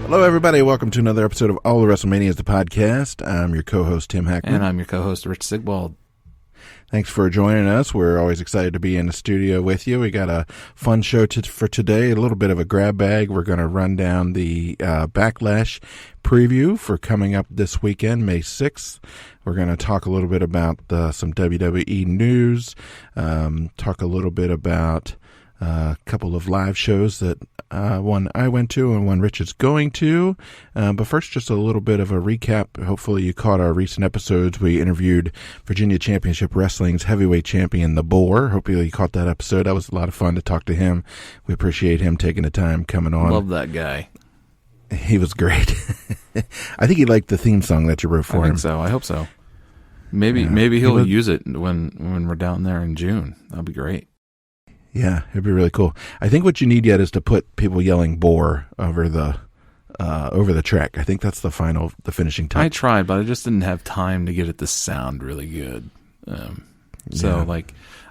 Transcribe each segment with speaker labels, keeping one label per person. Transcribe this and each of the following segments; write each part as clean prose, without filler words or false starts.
Speaker 1: Hello, everybody. Welcome to another episode of All the WrestleManias, the podcast. I'm your co-host, Tim Hackman.
Speaker 2: And I'm your co-host, Rich Sigwald.
Speaker 1: Thanks for joining us. We're always excited to be in the studio with you. We got a fun show for today, a little bit of a grab bag. We're going to run down the Backlash Preview for coming up this weekend, May 6th. We're going to talk a little bit about some WWE news, talk a little bit about a couple of live shows that one I went to and one Rich is going to. But first, just a little bit of a recap. Hopefully you caught our recent episodes. We interviewed Virginia Championship Wrestling's heavyweight champion, The Boar. Hopefully you caught that episode. That was a lot of fun to talk to him. We appreciate him taking the time coming on.
Speaker 2: Love that guy.
Speaker 1: He was great. I think he liked the theme song that you wrote for him.
Speaker 2: I think so. I hope so. Maybe he'll use it when we're down there in June. That'll be great.
Speaker 1: Yeah, it'd be really cool. I think what you need yet is to put people yelling "boar" over the track. I think that's the finishing touch.
Speaker 2: I tried, but I just didn't have time to get it to sound really good. I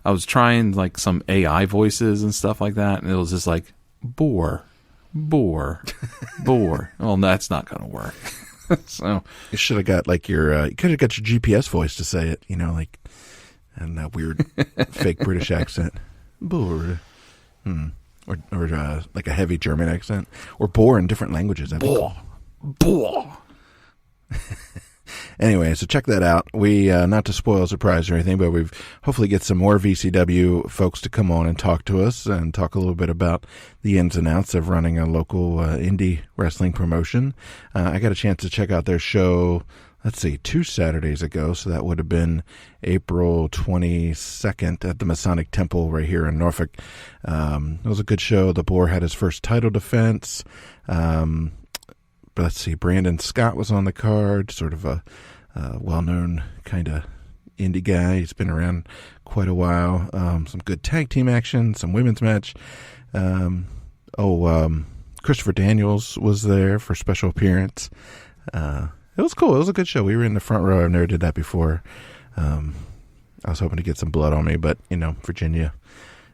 Speaker 2: was trying like some AI voices and stuff like that, and it was just like "boar, boar, boar." Well, that's not going to work. So
Speaker 1: you should have got like you could have got your GPS voice to say it. Like and that weird fake British accent. Boar. Or like a heavy German accent. Or boar in different languages.
Speaker 2: Boar. Boar.
Speaker 1: Anyway, so check that out. We, not to spoil a surprise or anything, but we've hopefully get some more VCW folks to come on and talk to us and talk a little bit about the ins and outs of running a local indie wrestling promotion. I got a chance to check out their show, 2 Saturdays ago, so that would have been April 22nd at the Masonic Temple right here in Norfolk. It was a good show. The Boar had his first title defense. Brandon Scott was on the card, sort of a well-known kind of indie guy. He's been around quite a while. Some good tag team action, some women's match. Christopher Daniels was there for special appearance. It was cool. It was a good show. We were in the front row. I've never did that before. I was hoping to get some blood on me, but Virginia,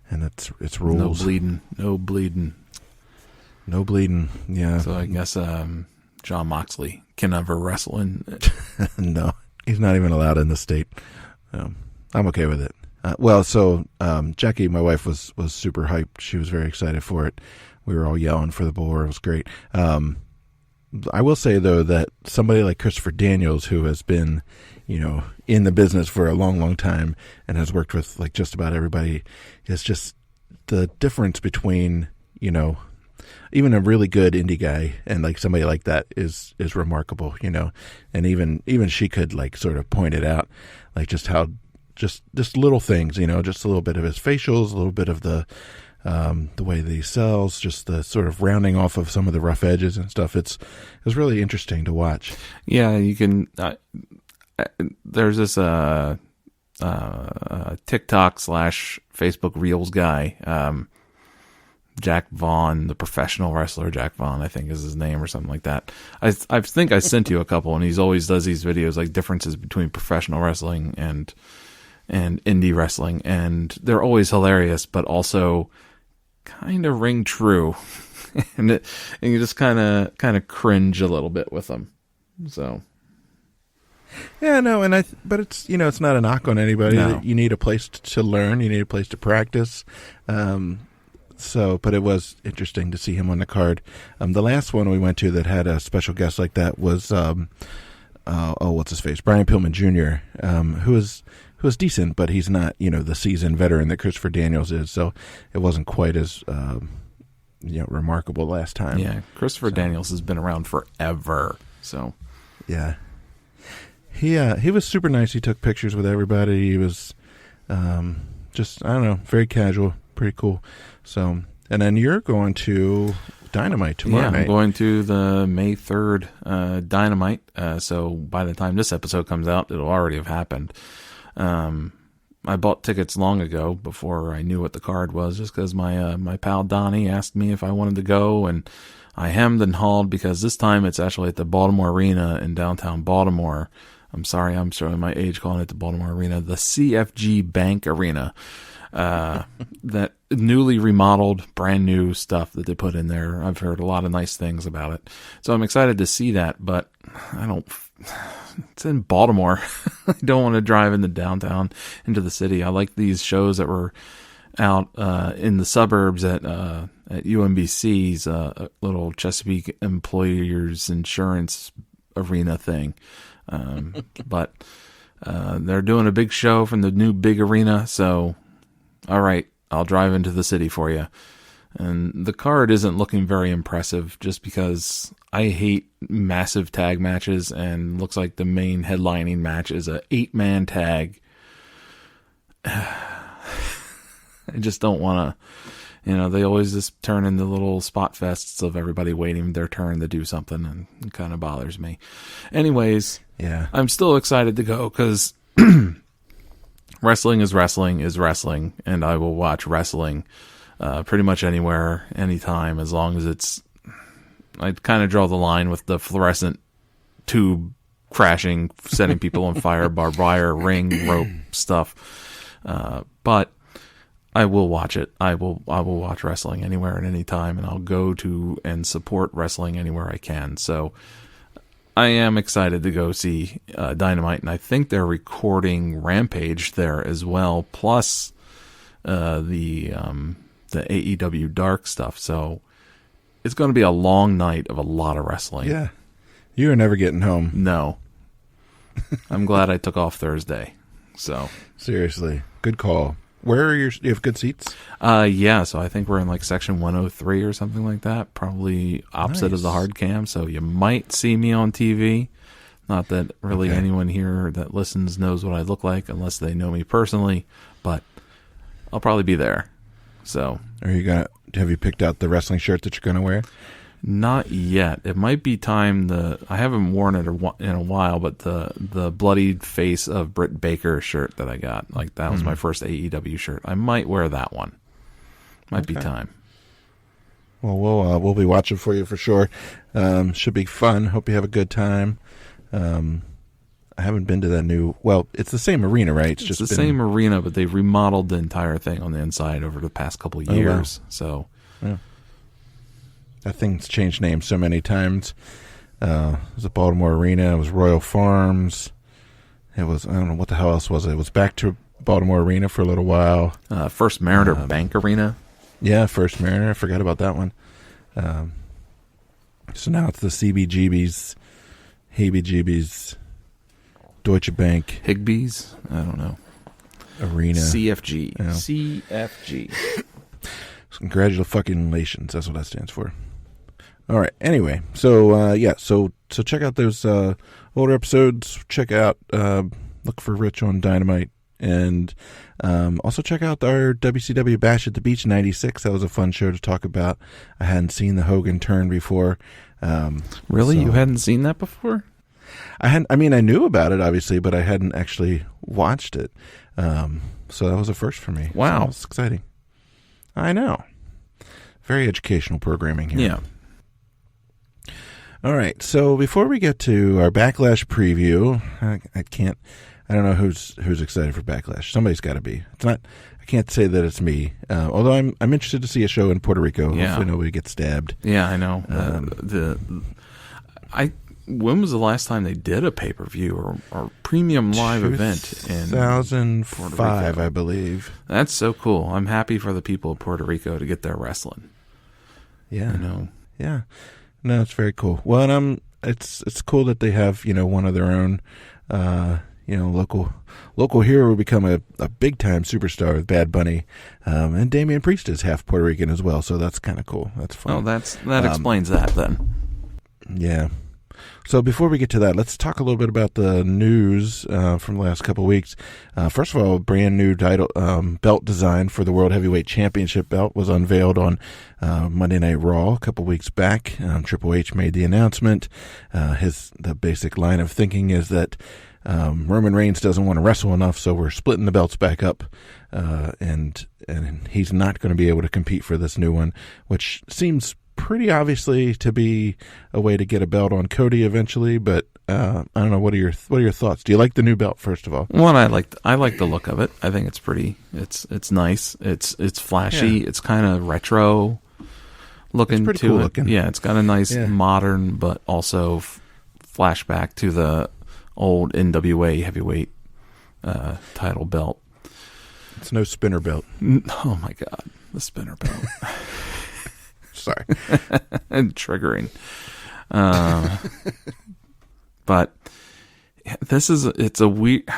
Speaker 1: and it's rules.
Speaker 2: No bleeding.
Speaker 1: Yeah.
Speaker 2: So I guess John Moxley can never wrestle in.
Speaker 1: No, he's not even allowed in the state. I'm okay with it. Jackie, my wife, was super hyped. She was very excited for it. We were all yelling for the Boar. It was great. I will say, though, that somebody like Christopher Daniels, who has been, in the business for a long, long time and has worked with like just about everybody, is just the difference between, even a really good indie guy and like somebody like that is remarkable, and even she could like sort of point it out, like just how just little things, just a little bit of his facials, a little bit of the way that he sells, just the sort of rounding off of some of the rough edges and stuff. It's really interesting to watch.
Speaker 2: Yeah, you can. There's this TikTok / Facebook Reels guy, Jack Vaughn, the professional wrestler. Jack Vaughn, I think is his name or something like that. I think I sent you a couple, and he's always does these videos like differences between professional wrestling and indie wrestling, and they're always hilarious, but also kind of ring true, and you just kind of cringe a little bit with them. So,
Speaker 1: yeah, no, but it's it's not a knock on anybody.
Speaker 2: No.
Speaker 1: You need a place to learn. You need a place to practice. But it was interesting to see him on the card. The last one we went to that had a special guest like that was what's his face, Brian Pillman Jr., who was decent, but he's not, the seasoned veteran that Christopher Daniels is. So it wasn't quite as, remarkable last time.
Speaker 2: Yeah, Christopher Daniels has been around forever. So,
Speaker 1: yeah, he was super nice. He took pictures with everybody. He was just, I don't know, very casual, pretty cool. So, and then you're going to Dynamite tomorrow night.
Speaker 2: I'm going to the May 3rd Dynamite. So by the time this episode comes out, it'll already have happened. I bought tickets long ago before I knew what the card was, just because my pal Donnie asked me if I wanted to go, and I hemmed and hawed because this time it's actually at the Baltimore Arena in downtown Baltimore. I'm sorry, I'm showing my age calling it the Baltimore Arena, the CFG Bank Arena. That newly remodeled, brand new stuff that they put in there. I've heard a lot of nice things about it. So I'm excited to see that, but it's in Baltimore. I don't want to drive into downtown, into the city. I like these shows that were out in the suburbs at UMBC's little Chesapeake Employers Insurance Arena thing. But they're doing a big show from the new big arena, so all right, I'll drive into the city for you. And the card isn't looking very impressive just because I hate massive tag matches, and looks like the main headlining match is a 8-man tag. I just don't want to, they always just turn into little spot fests of everybody waiting their turn to do something, and it kind of bothers me. Anyways,
Speaker 1: yeah,
Speaker 2: I'm still excited to go because wrestling is wrestling, and I will watch wrestling pretty much anywhere, anytime, as long as it's... I kind of draw the line with the fluorescent tube crashing, setting people on fire, barbed wire, ring, rope stuff. But I will watch it. I will watch wrestling anywhere at any time, and I'll go to and support wrestling anywhere I can. So I am excited to go see Dynamite, and I think they're recording Rampage there as well, plus the AEW Dark stuff. So it's going to be a long night of a lot of wrestling.
Speaker 1: Yeah. You are never getting home.
Speaker 2: No. I'm glad I took off Thursday. So
Speaker 1: seriously, good call. Where are you have good seats?
Speaker 2: Yeah, so I think we're in like section 103 or something like that, probably opposite of the hard cam, so you might see me on TV. Not that really anyone here that listens knows what I look like unless they know me personally, but I'll probably be there. So,
Speaker 1: have you picked out the wrestling shirt that you're going to wear?
Speaker 2: Not yet. It might be time I haven't worn it in a while, but the bloodied face of Britt Baker shirt that I got, like that was my first AEW shirt. I might wear that one. Might be time.
Speaker 1: Well, we'll be watching for you for sure. Should be fun. Hope you have a good time. I haven't been to that new... Well, it's the same arena, right?
Speaker 2: It's the same arena, but they've remodeled the entire thing on the inside over the past couple of years. Wow. So...
Speaker 1: Yeah. That thing's changed names so many times. It was the Baltimore Arena. It was Royal Farms. It was, I don't know, what the hell else was it? It was back to Baltimore Arena for a little while.
Speaker 2: First Mariner Bank Arena.
Speaker 1: Yeah, First Mariner. I forgot about that one. So now it's the CBGB's, Heebie-Jeebies, Deutsche Bank.
Speaker 2: Higbee's? I don't know.
Speaker 1: Arena.
Speaker 2: CFG. You know. CFG.
Speaker 1: Congratulations. That's what that stands for. All right. Anyway, so so check out those older episodes. Check out look for Rich on Dynamite, and also check out our WCW Bash at the Beach '96. That was a fun show to talk about. I hadn't seen the Hogan turn before.
Speaker 2: Really, you hadn't seen that before?
Speaker 1: I hadn't. I mean, I knew about it obviously, but I hadn't actually watched it. So that was a first for me.
Speaker 2: Wow,
Speaker 1: so it's exciting. I know. Very educational programming here.
Speaker 2: Yeah.
Speaker 1: All right. So before we get to our Backlash preview, I don't know who's excited for Backlash. Somebody's got to be. It's not. I can't say that it's me. Although I'm interested to see a show in Puerto Rico.
Speaker 2: Yeah.
Speaker 1: Hopefully nobody gets stabbed.
Speaker 2: Yeah, I know. When was the last time they did a pay-per-view or premium live event in
Speaker 1: 2005, I believe.
Speaker 2: That's so cool. I'm happy for the people of Puerto Rico to get their wrestling.
Speaker 1: Yeah.
Speaker 2: You know.
Speaker 1: Yeah. No, it's very cool. Well, and it's cool that they have, one of their own, local hero will become a big time superstar with Bad Bunny, and Damian Priest is half Puerto Rican as well, so that's kind of cool. That's fun.
Speaker 2: Oh, that explains that then.
Speaker 1: Yeah. So before we get to that, let's talk a little bit about the news from the last couple of weeks. First of all, a brand new title belt design for the World Heavyweight Championship belt was unveiled on Monday Night Raw a couple weeks back. Triple H made the announcement. The basic line of thinking is that Roman Reigns doesn't want to wrestle enough, so we're splitting the belts back up, and he's not going to be able to compete for this new one, which seems pretty obviously to be a way to get a belt on Cody eventually, but I don't know. What are your thoughts? Do you like the new belt, first of all?
Speaker 2: One, I like the look of it. I think it's pretty. It's nice. It's flashy.
Speaker 1: Yeah.
Speaker 2: It's kind of retro looking.
Speaker 1: It's pretty
Speaker 2: to
Speaker 1: cool
Speaker 2: it.
Speaker 1: looking.
Speaker 2: Yeah, it's got a nice modern, but also flashback to the old NWA heavyweight title belt.
Speaker 1: It's no spinner belt.
Speaker 2: Oh my God, the spinner belt.
Speaker 1: Sorry.
Speaker 2: And triggering. But it's a weird,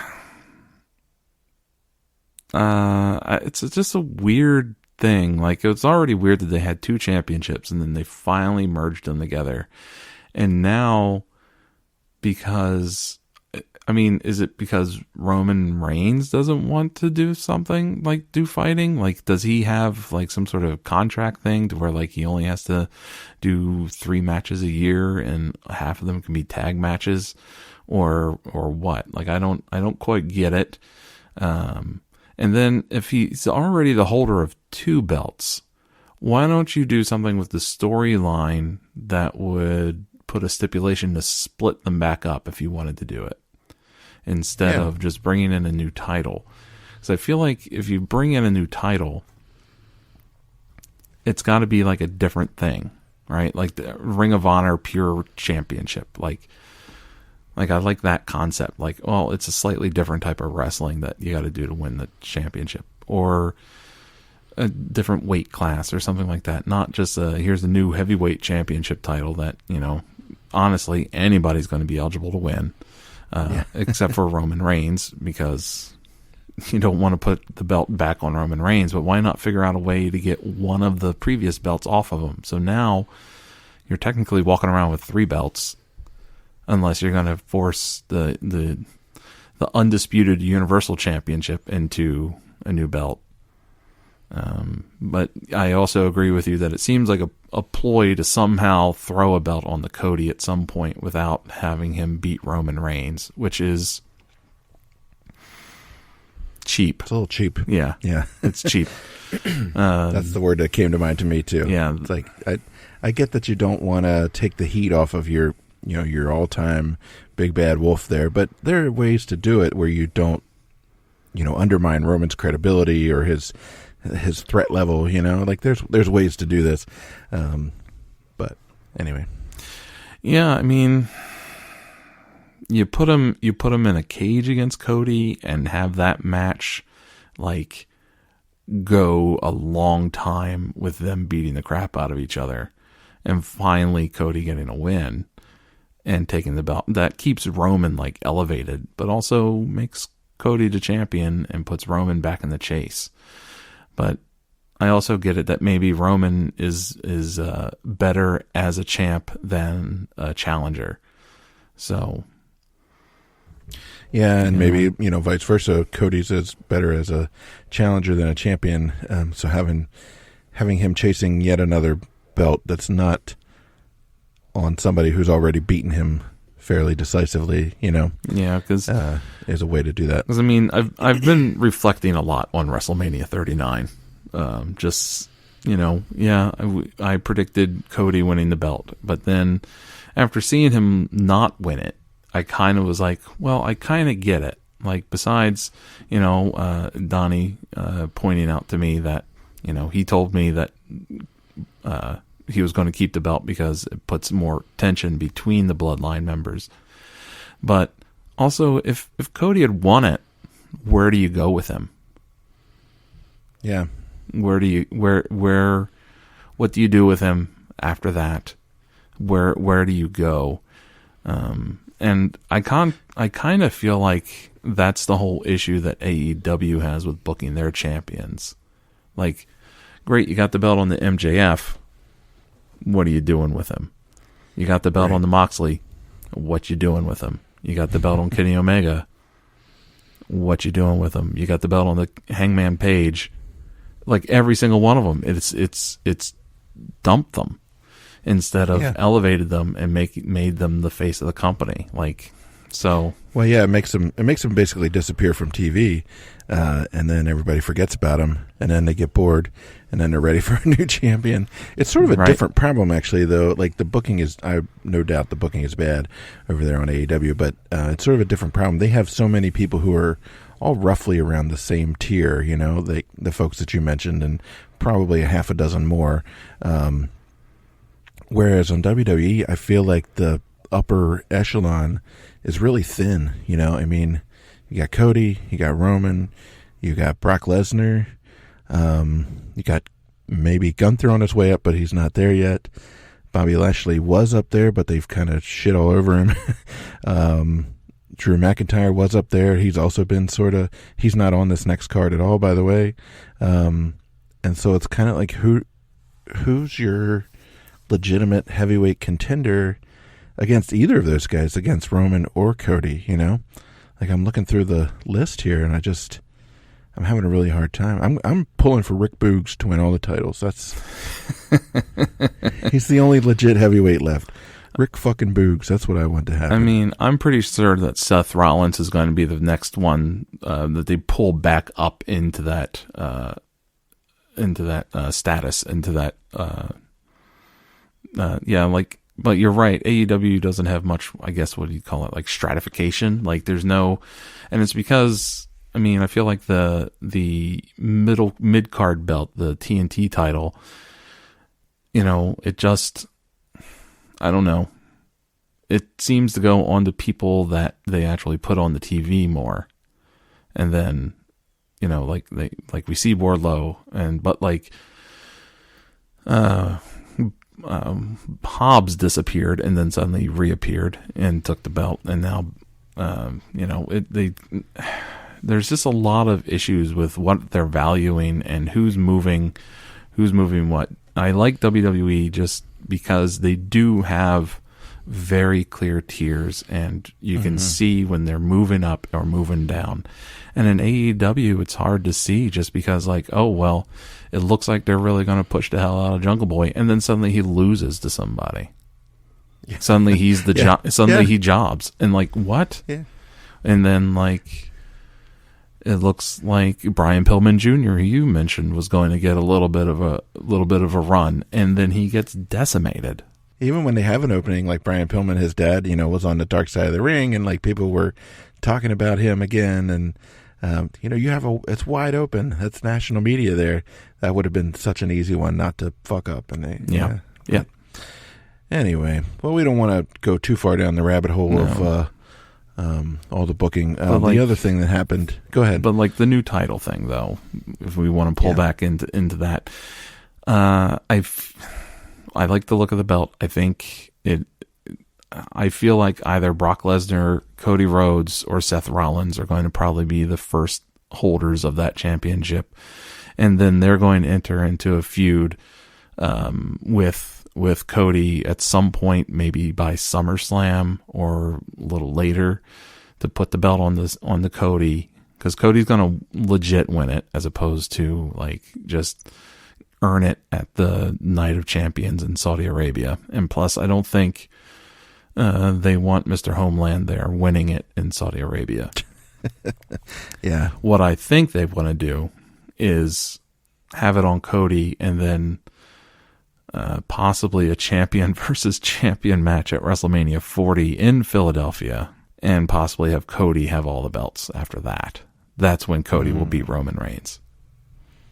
Speaker 2: it's just a weird thing. Like, it's already weird that they had two championships and then they finally merged them together. And now, because, I mean, is it because Roman Reigns doesn't want to do something like do fighting? Like, does he have like some sort of contract thing to where like he only has to do 3 matches a year and half of them can be tag matches, or what? Like, I don't quite get it. And then if he's already the holder of 2 belts, why don't you do something with the storyline that would put a stipulation to split them back up if you wanted to do it, instead of just bringing in a new title? Because I feel like if you bring in a new title, it's got to be like a different thing, right? Like the Ring of Honor Pure Championship. Like I like that concept. Like, well, it's a slightly different type of wrestling that you got to do to win the championship, or a different weight class or something like that. Not just here's the new heavyweight championship title that, you know, honestly, anybody's going to be eligible to win. Except for Roman Reigns, because you don't want to put the belt back on Roman Reigns. But why not figure out a way to get one of the previous belts off of him? So now you're technically walking around with 3 belts, unless you're going to force the undisputed Universal Championship into a new belt. But I also agree with you that it seems like a ploy to somehow throw a belt on the Cody at some point without having him beat Roman Reigns, which is cheap.
Speaker 1: It's a little cheap.
Speaker 2: Yeah. It's cheap.
Speaker 1: That's the word that came to mind to me too.
Speaker 2: Yeah.
Speaker 1: It's like, I get that you don't want to take the heat off of your all-time big bad wolf there, but there are ways to do it where you don't, undermine Roman's credibility or his threat level, like there's ways to do this. But anyway.
Speaker 2: Yeah, I mean, you put him in a cage against Cody and have that match like go a long time with them beating the crap out of each other, and finally Cody getting a win and taking the belt. That keeps Roman like elevated, but also makes Cody the champion and puts Roman back in the chase. But I also get it that maybe Roman is better as a champ than a challenger. So
Speaker 1: yeah, and maybe vice versa. Cody's better as a challenger than a champion. So having him chasing yet another belt that's not on somebody who's already beaten him fairly decisively,
Speaker 2: yeah, because
Speaker 1: is a way to do that.
Speaker 2: Because I mean, I've been reflecting a lot on WrestleMania 39. I predicted Cody winning the belt, but then after seeing him not win it, I kind of was like, well, I kind of get it. Like, besides, Donnie pointing out to me that, he told me that he was going to keep the belt because it puts more tension between the bloodline members. But also, if Cody had won it, where do you go with him?
Speaker 1: Yeah.
Speaker 2: What do you do with him after that? Where do you go? And I kind of feel like that's the whole issue that AEW has with booking their champions. Like, great, you got the belt on the MJF. What are you doing with him? You got the belt on the Moxley. What you doing with him? You got the belt on Kenny Omega. What you doing with him? You got the belt on the Hangman Page. Like, every single one of them, it's dumped them instead of elevated them and made them the face of the company. Like, So,
Speaker 1: well, yeah, it makes him basically disappear from TV, and then everybody forgets about him, and then they get bored, and then they're ready for a new champion. It's sort of a different problem, actually, though. Like, the booking is, I no doubt the booking is bad over there on AEW, but it's sort of a different problem. They have so many people who are all roughly around the same tier, you know, the folks that you mentioned, and probably a half a dozen more. Whereas on WWE, I feel like the upper echelon is really thin, you know. I mean, you got Cody, you got Roman, you got Brock Lesnar, you got maybe Gunther on his way up, but he's not there yet. Bobby Lashley was up there, but they've kind of shit all over him. Drew McIntyre was up there. He's also been he's not on this next card at all, by the way. And so it's kind of like, who's your legitimate heavyweight contender against either of those guys, against Roman or Cody, you know? Like, I'm looking through the list here, and I'm having a really hard time. I'm pulling for Rick Boogs to win all the titles. He's the only legit heavyweight left. Rick fucking Boogs. That's what I want to happen.
Speaker 2: I mean, I'm pretty sure that Seth Rollins is going to be the next one that they pull back up into that status, into that. But you're right. AEW doesn't have much, I guess, what do you call it? Like stratification. Like there's no, and it's because, I mean, I feel like the mid card belt, the TNT title, you know, it just, I don't know. It seems to go on to people that they actually put on the TV more. And then, you know, like we see Wardlow but Hobbs disappeared and then suddenly reappeared and took the belt, and now you know, there's just a lot of issues with what they're valuing and who's moving what. I like WWE just because they do have very clear tiers, and you can see when they're moving up or moving down. And in AEW, it's hard to see just because, like, oh, well, it looks like they're really going to push the hell out of Jungle Boy, and then suddenly he loses to somebody. Yeah. Suddenly he's the suddenly he jobs, and like, what? Yeah. And then like, it looks like Brian Pillman Jr., who you mentioned, was going to get a little bit of a run, and then he gets decimated.
Speaker 1: Even when they have an opening, like Brian Pillman, his dad, you know, was on the dark side of the ring, and like people were talking about him again, and you know, it's wide open. That's national media there. That would have been such an easy one not to fuck up. And
Speaker 2: yeah.
Speaker 1: Anyway, well, we don't want to go too far down the rabbit hole of all the booking. The other thing that happened, go ahead.
Speaker 2: But like the new title thing, though, if we want to pull back into that, I like the look of the belt. I feel like either Brock Lesnar, Cody Rhodes, or Seth Rollins are going to probably be the first holders of that championship, and then they're going to enter into a feud with Cody at some point, maybe by SummerSlam or a little later, to put the belt on the Cody, because Cody's going to legit win it as opposed to like just earn it at the Night of Champions in Saudi Arabia. And plus, I don't think they want Mr. Homeland there winning it in Saudi Arabia.
Speaker 1: Yeah.
Speaker 2: What I think they want to do is have it on Cody, and then possibly a champion versus champion match at WrestleMania 40 in Philadelphia, and possibly have Cody have all the belts after that. That's when Cody will beat Roman Reigns.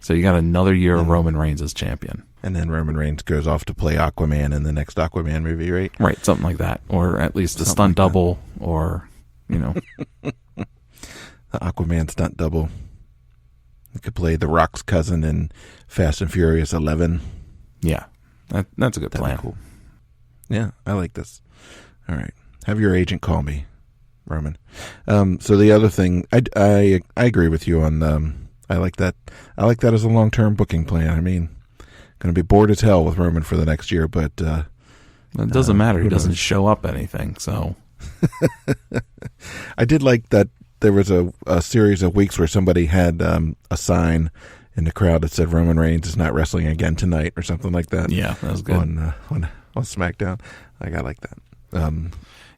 Speaker 2: So you got another year of Roman Reigns as champion.
Speaker 1: And then Roman Reigns goes off to play Aquaman in the next Aquaman movie, right?
Speaker 2: Right, something like that. Or at least a stunt double, or, you know.
Speaker 1: The Aquaman stunt double. He could play The Rock's cousin in Fast and Furious 11.
Speaker 2: Yeah, that's a good plan.
Speaker 1: Cool. Yeah, I like this. All right. Have your agent call me, Roman. So the other thing, I agree with you on... I like that. I like that as a long-term booking plan. I mean, going to be bored as hell with Roman for the next year, but
Speaker 2: it doesn't matter. He doesn't show up anything. So
Speaker 1: I did like that there was a series of weeks where somebody had a sign in the crowd that said Roman Reigns is not wrestling again tonight or something like that.
Speaker 2: Yeah, that was good
Speaker 1: on SmackDown. I like that.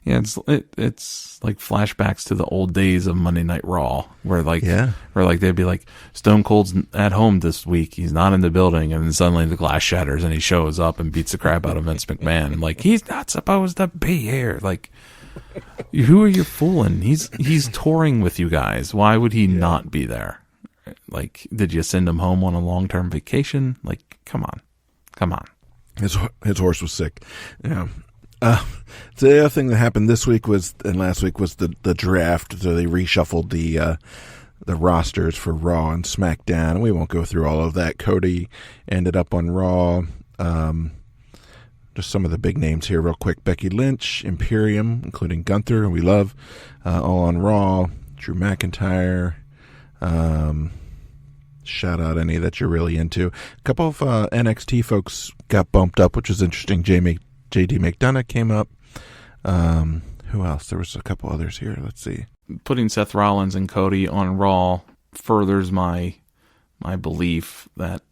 Speaker 2: Yeah, it's like flashbacks to the old days of Monday Night Raw, where they'd be like, Stone Cold's at home this week, he's not in the building, and then suddenly the glass shatters and he shows up and beats the crap out of Vince McMahon. And like, he's not supposed to be here. Like, who are you fooling? He's touring with you guys. Why would he not be there? Like, did you send him home on a long-term vacation? Like, come on.
Speaker 1: His horse was sick. Yeah. So the other thing that happened this week and last week was the draft. So they reshuffled the rosters for Raw and SmackDown, and we won't go through all of that. Cody ended up on Raw. Just some of the big names here real quick. Becky Lynch, Imperium, including Gunther, who we love, all on Raw. Drew McIntyre. Shout out any that you're really into. A couple of NXT folks got bumped up, which was interesting. JD McDonough came up. Who else? There was a couple others here. Let's see.
Speaker 2: Putting Seth Rollins and Cody on Raw furthers my belief that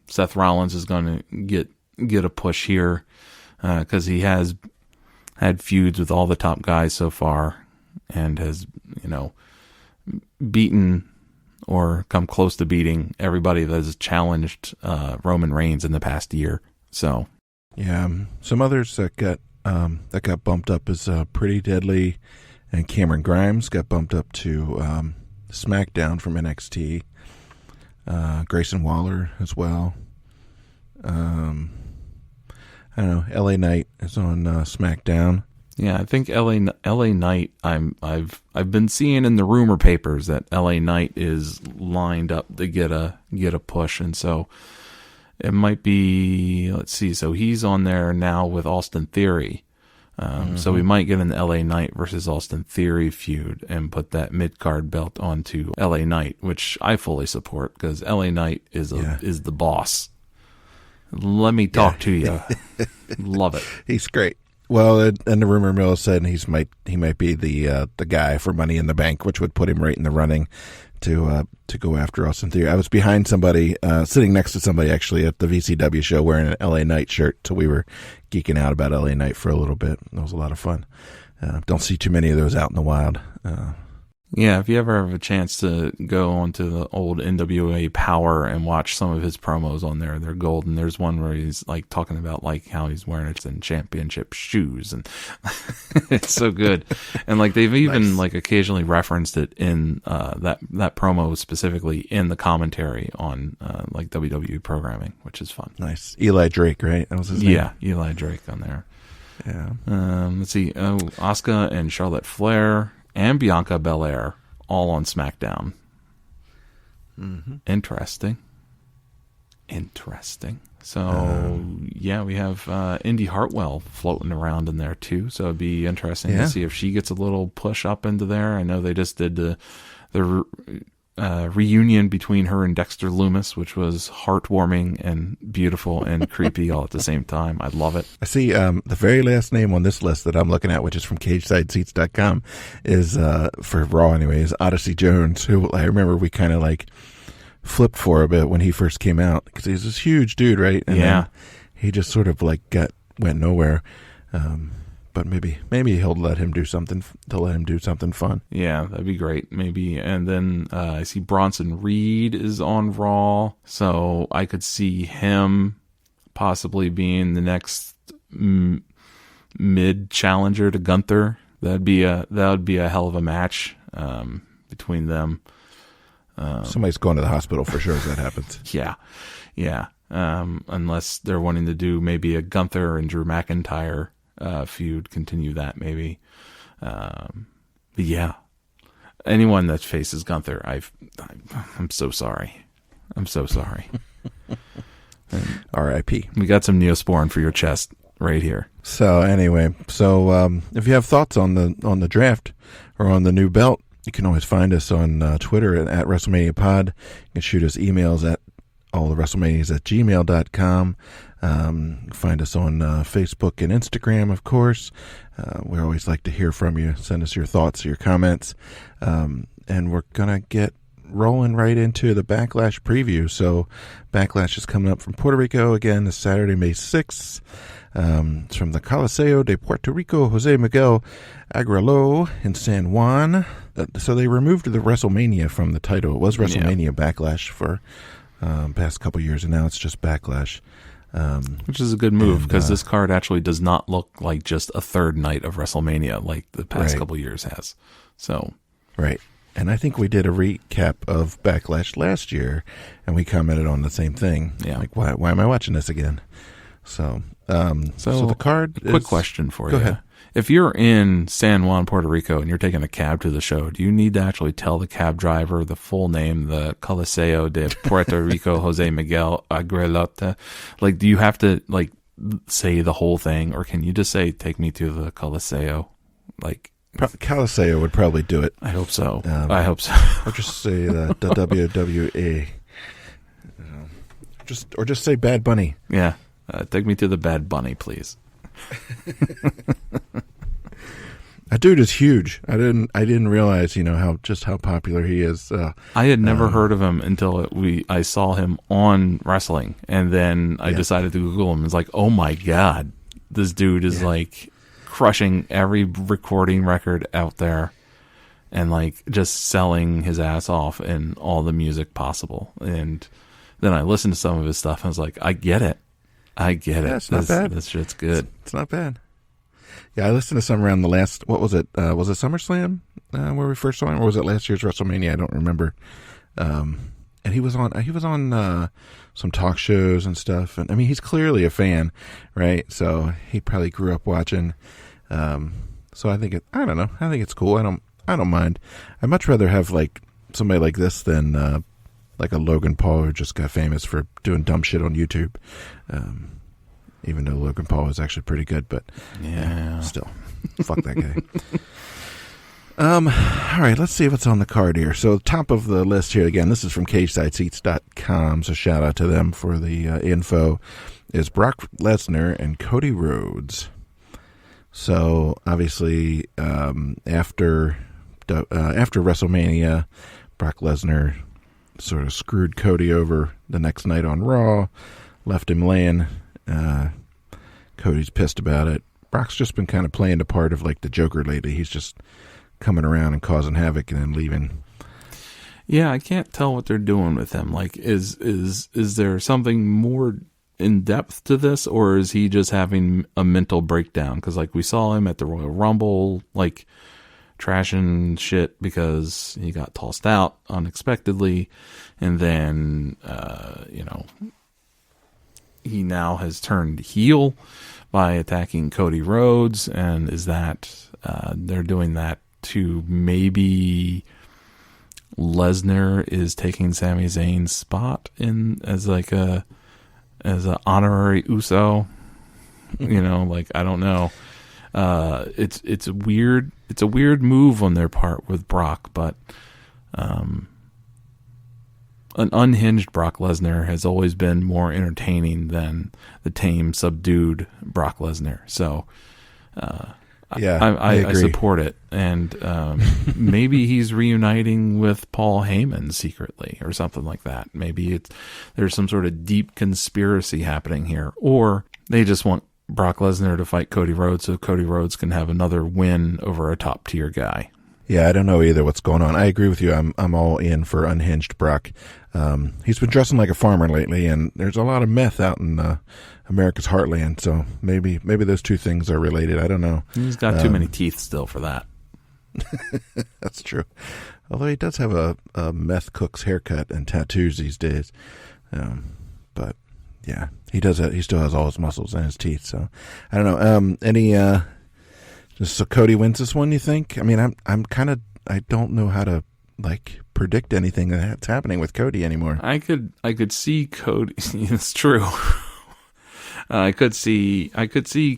Speaker 2: Seth Rollins is going to get a push here, because he has had feuds with all the top guys so far and has, beaten or come close to beating everybody that has challenged Roman Reigns in the past year. So,
Speaker 1: yeah, some others that got bumped up is Pretty Deadly, and Cameron Grimes got bumped up to SmackDown from NXT. Grayson Waller as well. I don't know. LA Knight is on SmackDown.
Speaker 2: Yeah, I think LA Knight. I've been seeing in the rumor papers that LA Knight is lined up to get a push, and so it might be. Let's see. So he's on there now with Austin Theory. So we might get an LA Knight versus Austin Theory feud and put that mid-card belt onto LA Knight, which I fully support because LA Knight is the boss. Let me talk to you. Love it.
Speaker 1: He's great. Well, and the rumor mill said he might be the guy for Money in the Bank, which would put him right in the running to go after Austin Theory. I was behind somebody, sitting next to somebody actually at the VCW show wearing an LA Knight shirt, so we were geeking out about LA Knight for a little bit. It was a lot of fun. Don't see too many of those out in the wild.
Speaker 2: Yeah, if you ever have a chance to go onto the old NWA Power and watch some of his promos on there, they're golden. There's one where he's like talking about like how he's wearing it in championship shoes, and it's so good. And like they've even like occasionally referenced it in that promo specifically in the commentary on like WWE programming, which is fun.
Speaker 1: Nice. Eli Drake, right? That was his name.
Speaker 2: Yeah, Eli Drake on there.
Speaker 1: Yeah.
Speaker 2: Let's see. Oh, Asuka and Charlotte Flair and Bianca Belair all on SmackDown.
Speaker 1: Mm-hmm.
Speaker 2: Interesting. So, yeah, we have Indy Hartwell floating around in there, too. So it'd be interesting to see if she gets a little push up into there. I know they just did the reunion between her and Dexter Lumis, which was heartwarming and beautiful and creepy all at the same time. I love it.
Speaker 1: I see the very last name on this list that I'm looking at, which is from CagesideSeats.com, is for Raw anyway, is Odyssey Jones, who I remember we kind of like flipped for a bit when he first came out because he's this huge dude, right? And then he just sort of like went nowhere. But maybe he'll let him do something fun.
Speaker 2: Yeah, that'd be great. Maybe. And then I see Bronson Reed is on Raw, so I could see him possibly being the next mid challenger to Gunther. That would be a hell of a match between them.
Speaker 1: Somebody's going to the hospital for sure if that happens.
Speaker 2: Yeah. Unless they're wanting to do maybe a Gunther and Drew McIntyre feud, continue that maybe. But yeah, anyone that faces Gunther, I'm so sorry.
Speaker 1: R.I.P.
Speaker 2: We got some Neosporin for your chest right here.
Speaker 1: So anyway, if you have thoughts on the draft or on the new belt, you can always find us on Twitter at WrestleMania Pod. You can shoot us emails at allthewrestlemanias@gmail.com. Find us on Facebook and Instagram, of course. We always like to hear from you. Send us your thoughts, your comments. And we're going to get rolling right into the Backlash preview. So Backlash is coming up from Puerto Rico again this Saturday, May 6th. It's from the Coliseo de Puerto Rico, Jose Miguel Agrelot in San Juan. So they removed the WrestleMania from the title. It was WrestleMania Backlash for past couple years, and now it's just Backlash.
Speaker 2: Which is a good move, because this card actually does not look like just a third night of WrestleMania like the past couple years has. So
Speaker 1: right. And I think we did a recap of Backlash last year, and we commented on the same thing.
Speaker 2: Yeah.
Speaker 1: Like, why am I watching this again? So the card
Speaker 2: quick question for you.
Speaker 1: Go ahead.
Speaker 2: If you're in San Juan, Puerto Rico, and you're taking a cab to the show, do you need to actually tell the cab driver the full name, the Coliseo de Puerto Rico Jose Miguel Agrelot? Like, do you have to, like, say the whole thing, or can you just say, take me to the Coliseo? Like,
Speaker 1: Coliseo would probably do it.
Speaker 2: I hope so. I hope so.
Speaker 1: Or just say the WWE. Or just say Bad Bunny.
Speaker 2: Yeah. Take me to the Bad Bunny, please.
Speaker 1: That dude is huge. I didn't realize, how popular he is.
Speaker 2: I had never heard of him until I saw him on wrestling, and then I decided to Google him. It's like, oh my god, this dude is like crushing every recording record out there, and like just selling his ass off in all the music possible. And then I listened to some of his stuff, and I was like, I get it.
Speaker 1: It's not bad.
Speaker 2: This shit's good.
Speaker 1: It's not bad. Yeah, I listened to some around the last, what was it? Was it SummerSlam where we first saw him, or was it last year's WrestleMania? I don't remember. And he was on some talk shows and stuff. And I mean, he's clearly a fan, right? So he probably grew up watching. So I think I don't know. I think it's cool. I don't mind. I'd much rather have like somebody like this than like a Logan Paul who just got famous for doing dumb shit on YouTube. Even though Logan Paul is actually pretty good, but still, fuck that guy. All right, let's see what's on the card here. So top of the list here, again, this is from CageSideSeats.com, so shout out to them for the info, is Brock Lesnar and Cody Rhodes. So obviously, after WrestleMania, Brock Lesnar sort of screwed Cody over the next night on Raw, left him laying. Cody's pissed about it. Brock's just been kind of playing the part of like the Joker lately. He's just coming around and causing havoc and then leaving.
Speaker 2: Yeah, I can't tell what they're doing with him. Like, is there something more in depth to this, or is he just having a mental breakdown? Because like we saw him at the Royal Rumble, like trashing shit because he got tossed out unexpectedly, and then he now has turned heel by attacking Cody Rhodes, and is that they're doing that to maybe Lesnar is taking Sami Zayn's spot in as an honorary Uso, like I don't know. It's a weird move on their part with Brock, but an unhinged Brock Lesnar has always been more entertaining than the tame, subdued Brock Lesnar. So, I support it. And maybe he's reuniting with Paul Heyman secretly or something like that. Maybe there's some sort of deep conspiracy happening here. Or they just want Brock Lesnar to fight Cody Rhodes so Cody Rhodes can have another win over a top-tier guy.
Speaker 1: Yeah, I don't know either what's going on. I agree with you. I'm all in for unhinged Brock. He's been dressing like a farmer lately, and there's a lot of meth out in America's heartland. So maybe those two things are related. I don't know.
Speaker 2: He's got too many teeth still for that.
Speaker 1: That's true. Although he does have a meth cook's haircut and tattoos these days. But yeah, he does. He still has all his muscles and his teeth. So I don't know. So Cody wins this one, you think? I mean, I don't know how to like predict anything that's happening with Cody anymore.
Speaker 2: I could see Cody. It's true. I could see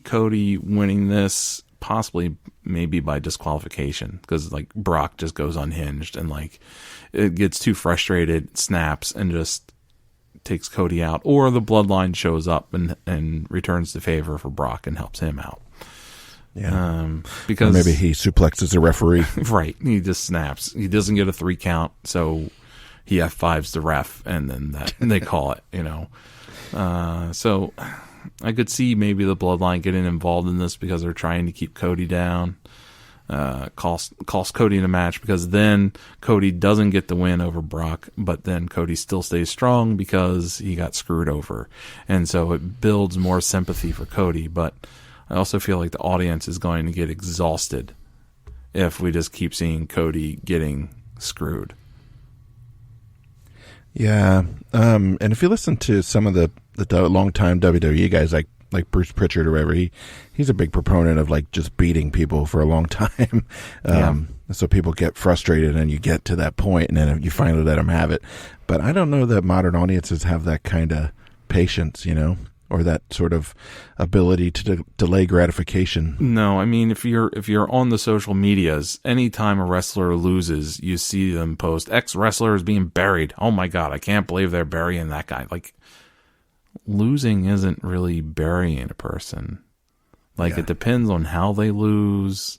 Speaker 2: Cody winning this, possibly maybe by disqualification, because like Brock just goes unhinged and like it gets too frustrated, snaps, and just takes Cody out, or the bloodline shows up and returns the favor for Brock and helps him out.
Speaker 1: Yeah,
Speaker 2: because
Speaker 1: or maybe he suplexes the referee.
Speaker 2: Right, he just snaps. He doesn't get a 3 count, so he F5s the ref, and then they call it, So I could see maybe the Bloodline getting involved in this because they're trying to keep Cody down. Cost Cody in a match, because then Cody doesn't get the win over Brock, but then Cody still stays strong because he got screwed over, and so it builds more sympathy for Cody. But I also feel like the audience is going to get exhausted if we just keep seeing Cody getting screwed.
Speaker 1: Yeah, and if you listen to some of the longtime WWE guys like Bruce Pritchard or whatever, he's a big proponent of like just beating people for a long time. So people get frustrated and you get to that point and then you finally let them have it. But I don't know that modern audiences have that kind of patience, or that sort of ability to delay gratification.
Speaker 2: No, I mean, if you're on the social medias, anytime a wrestler loses, you see them post, X wrestler is being buried. Oh my God, I can't believe they're burying that guy. Like, losing isn't really burying a person. Like, It depends on how they lose,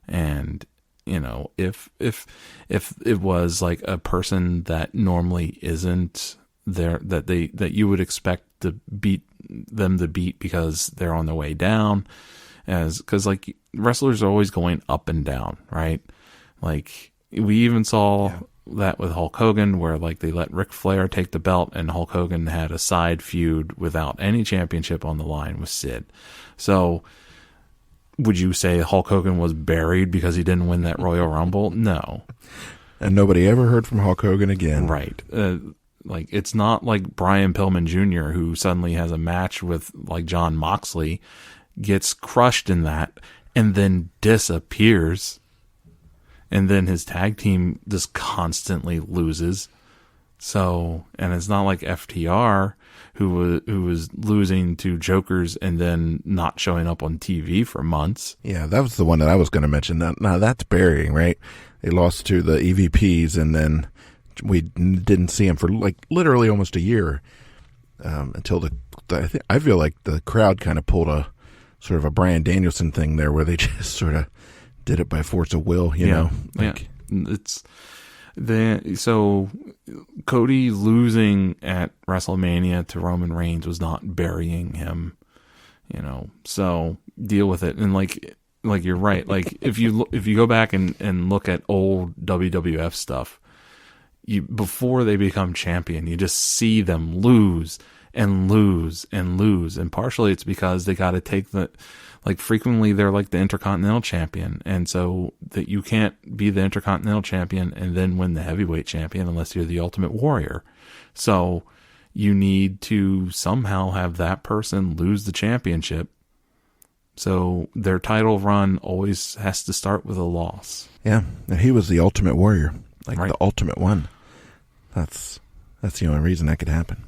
Speaker 2: and if it was like a person that normally isn't there, that you would expect to beat because they're on their way down, because like wrestlers are always going up and down, right? Like, we even saw that with Hulk Hogan, where like they let Ric Flair take the belt and Hulk Hogan had a side feud without any championship on the line with Sid. So would you say Hulk Hogan was buried because he didn't win that Royal Rumble? No.
Speaker 1: And nobody ever heard from Hulk Hogan again.
Speaker 2: Right. Like, it's not like Brian Pillman Jr., who suddenly has a match with like John Moxley, gets crushed in that, and then disappears. And then his tag team just constantly loses. So, and it's not like FTR, who was losing to jokers and then not showing up on TV for months.
Speaker 1: Yeah, that was the one that I was going to mention. Now that's burying, right? They lost to the EVPs, and then we didn't see him for like literally almost a year, until I feel like the crowd kind of pulled a sort of a Bryan Danielson thing there, where they just sort of did it by force of will, you know. Like,
Speaker 2: so Cody losing at WrestleMania to Roman Reigns was not burying him, So deal with it, and like you're right. Like, if you go back and look at old WWF stuff, before they become champion, you just see them lose and lose and lose, and partially it's because they got to take frequently they're like the Intercontinental Champion, and so that you can't be the Intercontinental Champion and then win the Heavyweight Champion unless you're the Ultimate Warrior. So you need to somehow have that person lose the championship. So their title run always has to start with a loss.
Speaker 1: Yeah, and he was the Ultimate Warrior, the ultimate one. That's the only reason that could happen.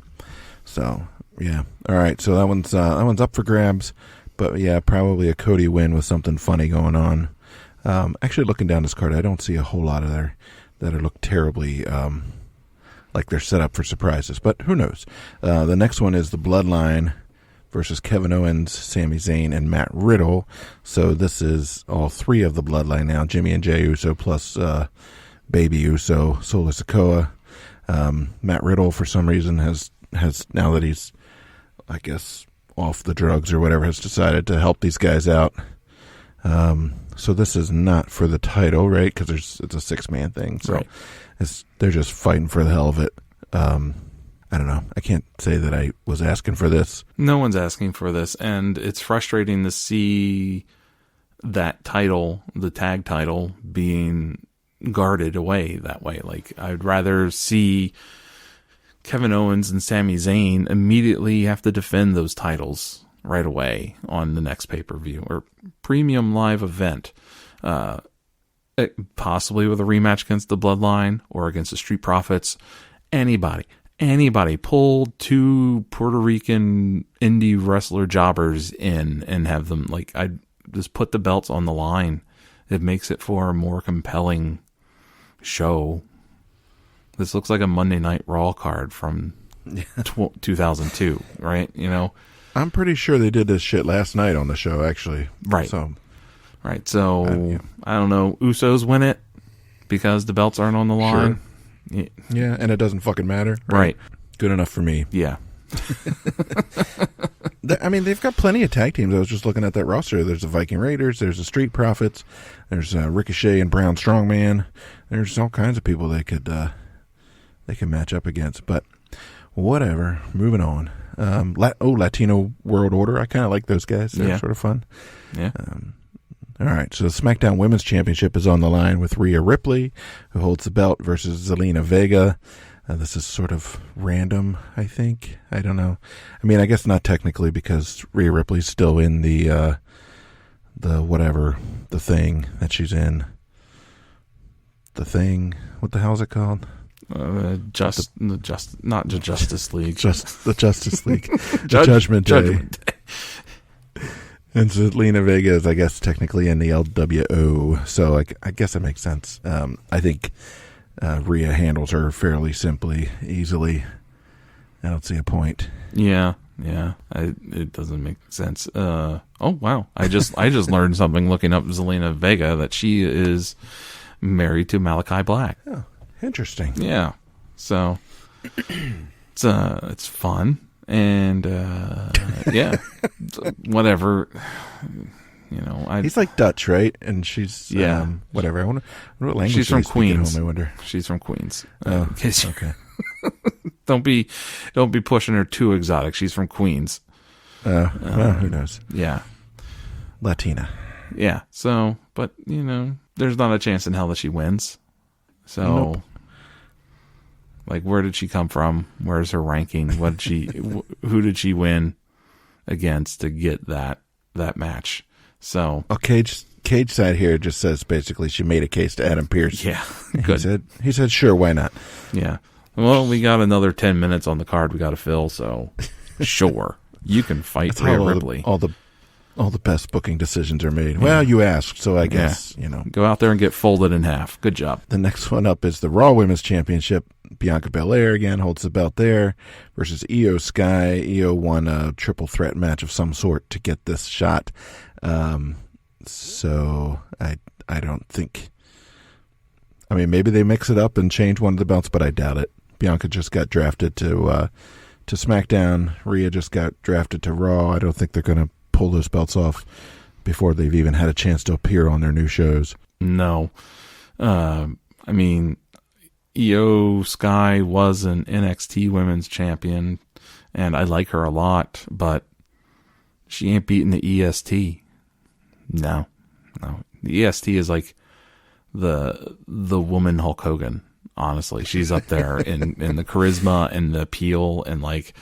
Speaker 1: So yeah, all right. So that one's up for grabs. But yeah, probably a Cody win with something funny going on. Actually, looking down this card, I don't see a whole lot of there that look terribly like they're set up for surprises. But who knows? The next one is the Bloodline versus Kevin Owens, Sami Zayn, and Matt Riddle. So this is all three of the Bloodline now: Jimmy and Jey Uso plus Baby Uso, Solo Sikoa. Matt Riddle, for some reason, has now that he's, I guess, off the drugs or whatever, has decided to help these guys out. So this is not for the title, right? Because it's a 6-man thing. So they're just fighting for the hell of it. I don't know. I can't say that I was asking for this.
Speaker 2: No one's asking for this. And it's frustrating to see that title, the tag title, being guarded away that way. Like, I'd rather see Kevin Owens and Sami Zayn immediately have to defend those titles right away on the next pay-per-view or premium live event, possibly with a rematch against the Bloodline or against the Street Profits. Anybody pull 2 Puerto Rican indie wrestler jobbers in and have them, I'd just put the belts on the line. It makes it for a more compelling show. This looks like a Monday Night Raw card from 2002, right?
Speaker 1: I'm pretty sure they did this shit last night on the show, actually.
Speaker 2: Right.
Speaker 1: So,
Speaker 2: I don't know. Usos win it because the belts aren't on the line.
Speaker 1: Yeah, and it doesn't fucking matter.
Speaker 2: Right.
Speaker 1: Good enough for me.
Speaker 2: Yeah.
Speaker 1: I mean, they've got plenty of tag teams. I was just looking at that roster. There's the Viking Raiders. There's the Street Profits. There's Ricochet and Brown Strongman. There's all kinds of people they could match up against. But whatever. Moving on. Latino World Order. I kind of like those guys. They're sort of fun.
Speaker 2: Yeah.
Speaker 1: All right. So the SmackDown Women's Championship is on the line with Rhea Ripley, who holds the belt, versus Zelina Vega. This is sort of random, I think. I don't know. I mean, I guess not technically, because Rhea Ripley's still in the thing that she's in. The thing. What the hell is it called?
Speaker 2: Not the Justice League.
Speaker 1: Just the Justice League. Judgment Day. And Zelina Vega is, I guess, technically in the LWO. So I guess it makes sense. I think Rhea handles her fairly easily. I don't see a point.
Speaker 2: Yeah. It doesn't make sense. Oh wow! I just learned something looking up Zelina Vega, that she is married to Malachi Black.
Speaker 1: Oh, interesting.
Speaker 2: Yeah. So it's fun, and yeah, whatever.
Speaker 1: He's like Dutch, right? And she's whatever. I wonder what language
Speaker 2: she's from Queens.
Speaker 1: Home, I wonder.
Speaker 2: She's from Queens.
Speaker 1: Oh, okay.
Speaker 2: Don't be pushing her too exotic. She's from Queens.
Speaker 1: Well, who knows?
Speaker 2: Yeah,
Speaker 1: Latina.
Speaker 2: Yeah. So, but there's not a chance in hell that she wins. So,
Speaker 1: nope.
Speaker 2: Like, where did she come from? Where's her ranking? What did who did she win against to get that match? So,
Speaker 1: Cage side here just says basically she made a case to Adam Pearce.
Speaker 2: Yeah, good.
Speaker 1: He said, sure, why not?
Speaker 2: Yeah. Well, we got another 10 minutes on the card we got to fill, so sure, you can fight Rhea Ripley.
Speaker 1: All the best booking decisions are made. Well, you asked, so I guess
Speaker 2: Go out there and get folded in half. Good job.
Speaker 1: The next one up is the Raw Women's Championship. Bianca Belair again holds the belt there versus Io Sky. Io won a triple threat match of some sort to get this shot. So I don't think. I mean, maybe they mix it up and change one of the belts, but I doubt it. Bianca just got drafted to SmackDown. Rhea just got drafted to Raw. I don't think they're going to pull those belts off before they've even had a chance to appear on their new shows.
Speaker 2: No. I mean, Io Sky was an NXT Women's Champion, and I like her a lot, but she ain't beating the EST. No. The EST is like the woman Hulk Hogan. Honestly, she's up there in the charisma and the appeal and like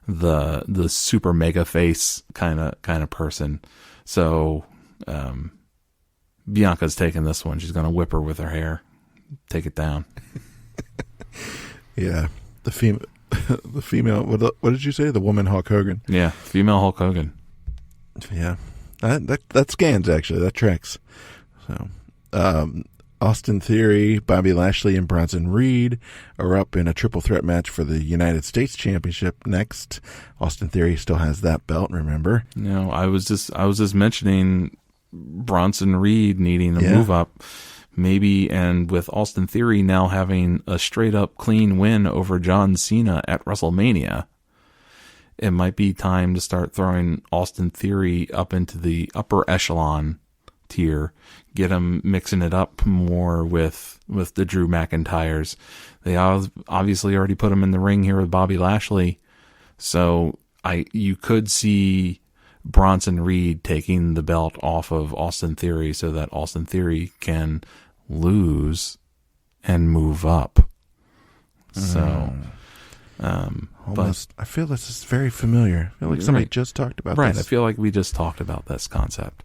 Speaker 2: the super mega face kind of person. So Bianca's taking this one. She's gonna whip her with her hair, take it down.
Speaker 1: Yeah, the female. What did you say? The woman Hulk Hogan.
Speaker 2: Yeah, female Hulk Hogan.
Speaker 1: Yeah, that scans actually. That tracks. So. Austin Theory, Bobby Lashley, and Bronson Reed are up in a triple threat match for the United States Championship next. Austin Theory still has that belt, remember?
Speaker 2: No, I was just mentioning Bronson Reed needing to move up, maybe, and with Austin Theory now having a straight up clean win over John Cena at WrestleMania, it might be time to start throwing Austin Theory up into the upper echelon tier, get him mixing it up more with the Drew McIntyres. They obviously already put him in the ring here with Bobby Lashley, so you could see Bronson Reed taking the belt off of Austin Theory so that Austin Theory can lose and move up. So
Speaker 1: almost, I feel this is very familiar. I feel like somebody just talked about
Speaker 2: this.
Speaker 1: Right,
Speaker 2: I feel like we just talked about this concept.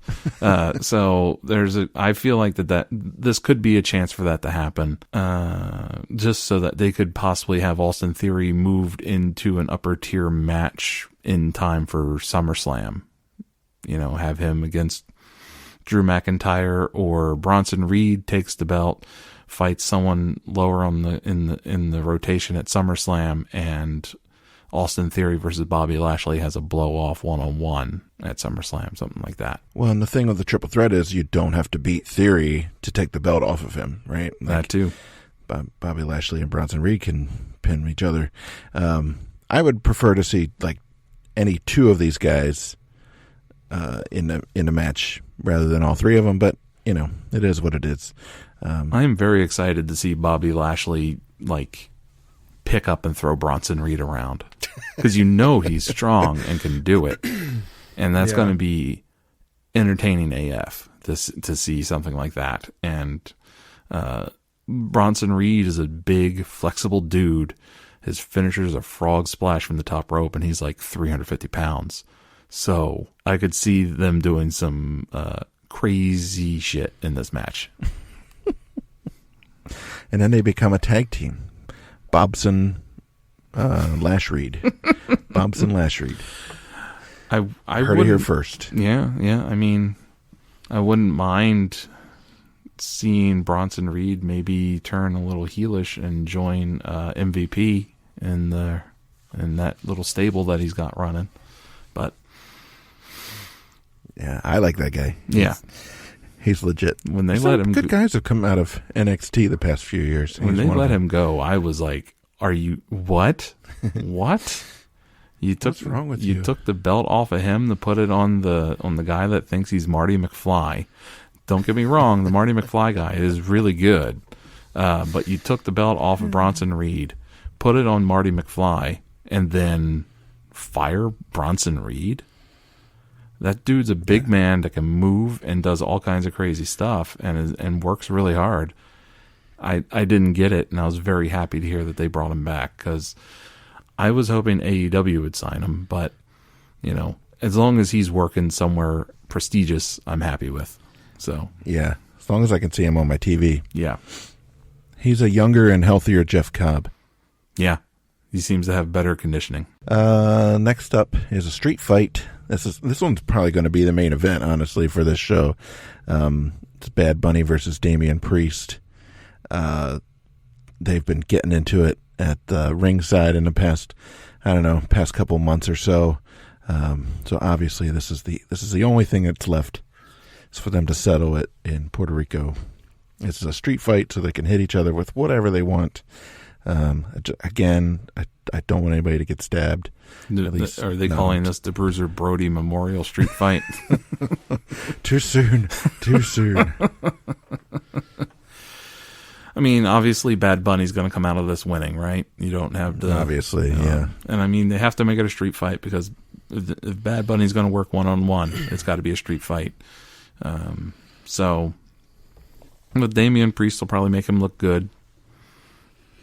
Speaker 2: So I feel like that this could be a chance for that to happen, just so that they could possibly have Austin Theory moved into an upper tier match in time for SummerSlam. Have him against Drew McIntyre, or Bronson Reed takes the belt, fights someone lower on in the rotation at SummerSlam, and Austin Theory versus Bobby Lashley has a blow-off one-on-one at SummerSlam, something like that.
Speaker 1: Well, and the thing with the triple threat is you don't have to beat Theory to take the belt off of him, right?
Speaker 2: That too.
Speaker 1: Bobby Lashley and Bronson Reed can pin each other. I would prefer to see like any two of these guys in a match rather than all three of them. But you know, it is what it is.
Speaker 2: I am very excited to see Bobby Lashley like pick up and throw Bronson Reed around, because you know he's strong and can do it, and that's going to be entertaining AF to see something like that. And Bronson Reed is a big, flexible dude. His finisher is a frog splash from the top rope, and he's like 350 pounds. So I could see them doing some crazy shit in this match.
Speaker 1: And then they become a tag team. Bobson Lashreed. Bobson Lashreed.
Speaker 2: I
Speaker 1: heard it here first.
Speaker 2: Yeah. I mean, I wouldn't mind seeing Bronson Reed maybe turn a little heelish and join MVP in that little stable that he's got running. But
Speaker 1: yeah, I like that guy.
Speaker 2: Yeah.
Speaker 1: He's legit.
Speaker 2: When they let him,
Speaker 1: good guys have come out of NXT the past few years.
Speaker 2: When they let him go, I was like, "Are you what? What?
Speaker 1: What's wrong with you?
Speaker 2: You took the belt off of him to put it on the guy that thinks he's Marty McFly. Don't get me wrong, the Marty McFly guy is really good, but you took the belt off of Bronson Reed, put it on Marty McFly, and then fire Bronson Reed." That dude's a big man that can move and does all kinds of crazy stuff and works really hard. I didn't get it, and I was very happy to hear that they brought him back, because I was hoping AEW would sign him. But, you know, as long as he's working somewhere prestigious, I'm happy with. So
Speaker 1: yeah, as long as I can see him on my TV.
Speaker 2: Yeah. He's
Speaker 1: a younger and healthier Jeff Cobb.
Speaker 2: Yeah. He seems to have better conditioning.
Speaker 1: Next up is a street fight. This one's probably going to be the main event, honestly, for this show. It's Bad Bunny versus Damian Priest. They've been getting into it at the ringside in the past couple months or so. So obviously, this is the only thing that's left. It's for them to settle it in Puerto Rico. It's a street fight, so they can hit each other with whatever they want. Again, I don't want anybody to get stabbed.
Speaker 2: Are they calling this the Bruiser Brody Memorial Street Fight?
Speaker 1: Too soon.
Speaker 2: I mean, obviously, Bad Bunny's going to come out of this winning, right? You don't have to.
Speaker 1: Obviously, yeah.
Speaker 2: And I mean, they have to make it a street fight, because if Bad Bunny's going to work one-on-one, it's got to be a street fight. But Damian Priest will probably make him look good.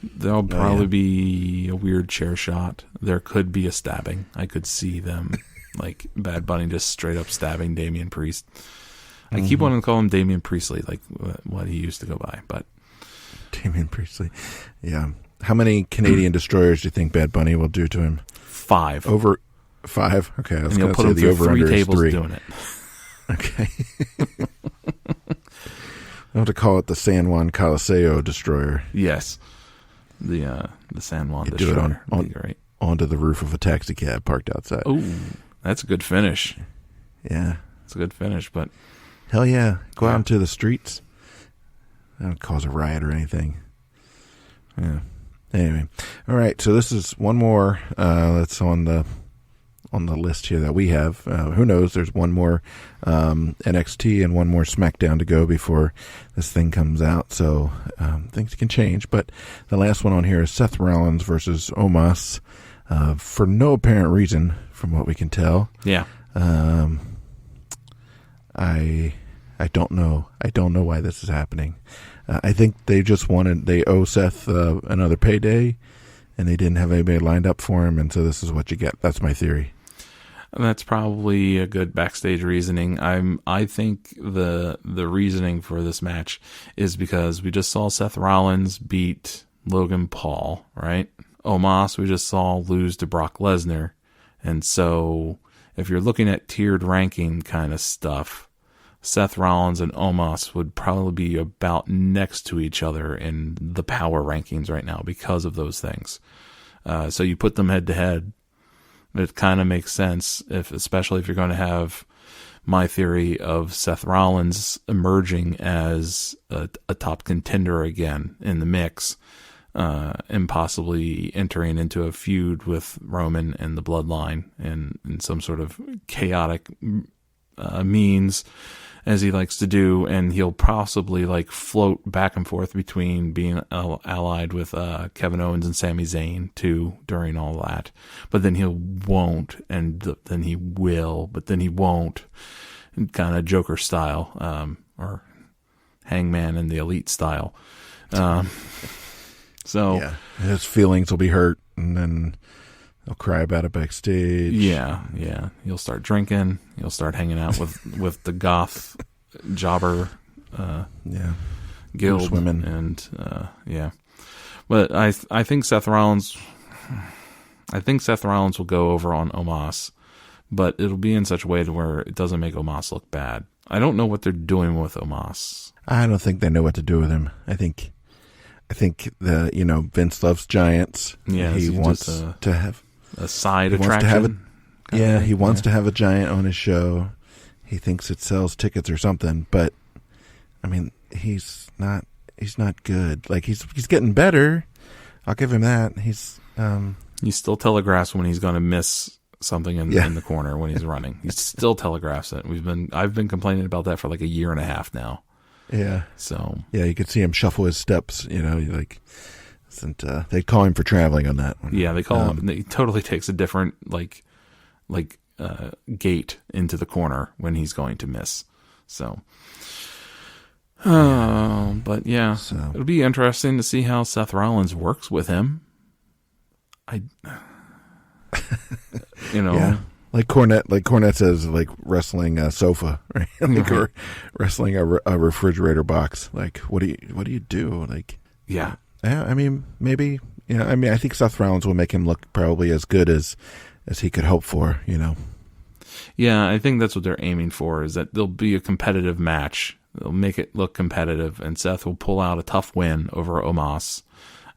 Speaker 2: There'll probably be a weird chair shot. There could be a stabbing. I could see them, like Bad Bunny just straight up stabbing Damian Priest. I keep wanting to call him Damian Priestley, like what he used to go by. But
Speaker 1: Damian Priestley, yeah. How many Canadian destroyers do you think Bad Bunny will do to him?
Speaker 2: 5.
Speaker 1: Over 5? Okay, I was going to
Speaker 2: put
Speaker 1: say
Speaker 2: him
Speaker 1: the
Speaker 2: through
Speaker 1: over-under
Speaker 2: 3
Speaker 1: is
Speaker 2: tables
Speaker 1: 3.
Speaker 2: doing it.
Speaker 1: Okay. I'll have to call it the San Juan Coliseo Destroyer.
Speaker 2: Yes. The San Juan
Speaker 1: you
Speaker 2: Destroyer.
Speaker 1: Do it right onto the roof of a taxi cab parked outside.
Speaker 2: Oh, that's a good finish.
Speaker 1: Yeah.
Speaker 2: It's a good finish, but
Speaker 1: hell yeah. Go out into the streets. That don't cause a riot or anything. Yeah. Anyway. All right, so this is one more that's on the list here that we have. Who knows? There's one more NXT and one more SmackDown to go before this thing comes out. So things can change. But the last one on here is Seth Rollins versus Omos for no apparent reason, from what we can tell.
Speaker 2: Yeah.
Speaker 1: I don't know. I don't know why this is happening. I think they owe Seth another payday, and they didn't have anybody lined up for him, and so this is what you get. That's my theory.
Speaker 2: And that's probably a good backstage reasoning. I think the reasoning for this match is because we just saw Seth Rollins beat Logan Paul, right? Omos we just saw lose to Brock Lesnar. And so if you're looking at tiered ranking kind of stuff, Seth Rollins and Omos would probably be about next to each other in the power rankings right now because of those things. So you put them head to head. It kind of makes sense, especially if you're going to have my theory of Seth Rollins emerging as a top contender again in the mix, and possibly entering into a feud with Roman and the Bloodline in some sort of chaotic means, as he likes to do, and he'll possibly like float back and forth between being allied with Kevin Owens and Sami Zayn too during all that, but then he won't, and then he will, but then he won't, kind of Joker style, or Hangman and the Elite style. So
Speaker 1: yeah, his feelings will be hurt, and then he'll cry about it backstage.
Speaker 2: Yeah. He'll start drinking. He'll start hanging out with the goth jobber guild
Speaker 1: women,
Speaker 2: and But I think Seth Rollins. I think Seth Rollins will go over on Omos, but it'll be in such a way to where it doesn't make Omos look bad. I don't know what they're doing with Omos.
Speaker 1: I don't think they know what to do with him. I think Vince loves giants.
Speaker 2: Yeah,
Speaker 1: he wants to have
Speaker 2: a side attraction.
Speaker 1: He wants to have a giant on his show. He thinks it sells tickets or something, but I mean, he's not good. Like he's getting better. I'll give him that. He
Speaker 2: still telegraphs when he's going to miss something in the corner when he's running. He still telegraphs it. I've been complaining about that for like a year and a half now.
Speaker 1: Yeah.
Speaker 2: So
Speaker 1: yeah, you could see him shuffle his steps. They call him for traveling on that one.
Speaker 2: Yeah, they call him. He totally takes a different gate into the corner when he's going to miss. So, but yeah, it'll be interesting to see how Seth Rollins works with him.
Speaker 1: Yeah. Like Cornette says, like wrestling a sofa, right? Or wrestling a refrigerator box. Like, what do you do? Like,
Speaker 2: yeah.
Speaker 1: I mean, maybe, I think Seth Rollins will make him look probably as good as he could hope for,
Speaker 2: Yeah, I think that's what they're aiming for, is that there'll be a competitive match. They'll make it look competitive, and Seth will pull out a tough win over Omos.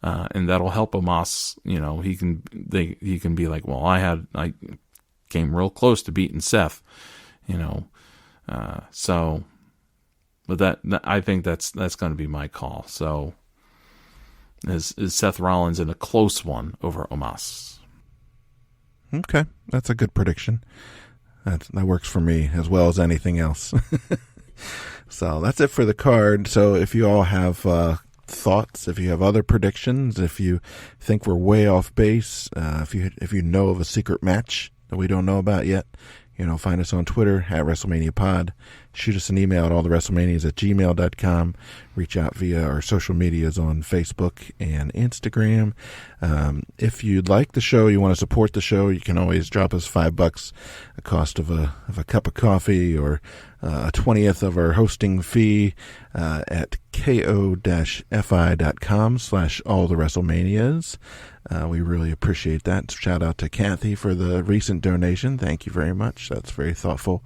Speaker 2: And that'll help Omos, he can be like, well, I came real close to beating Seth, so, but that I think that's going to be my call. So is Seth Rollins in a close one over Omos?
Speaker 1: Okay. That's a good prediction. That works for me as well as anything else. So that's it for the card. So if you all have, thoughts, if you have other predictions, if you think we're way off base, if you know of a secret match that we don't know about yet, find us on Twitter at WrestleMania Pod. Shoot us an email at allthewrestlemanias@gmail.com. Reach out via our social medias on Facebook and Instagram. If you'd like the show, you want to support the show, you can always drop us $5, a cost of a cup of coffee, or a 20th of our hosting fee at ko-fi.com/allthewrestlemanias. We really appreciate that. Shout out to Kathy for the recent donation. Thank you very much. That's very thoughtful.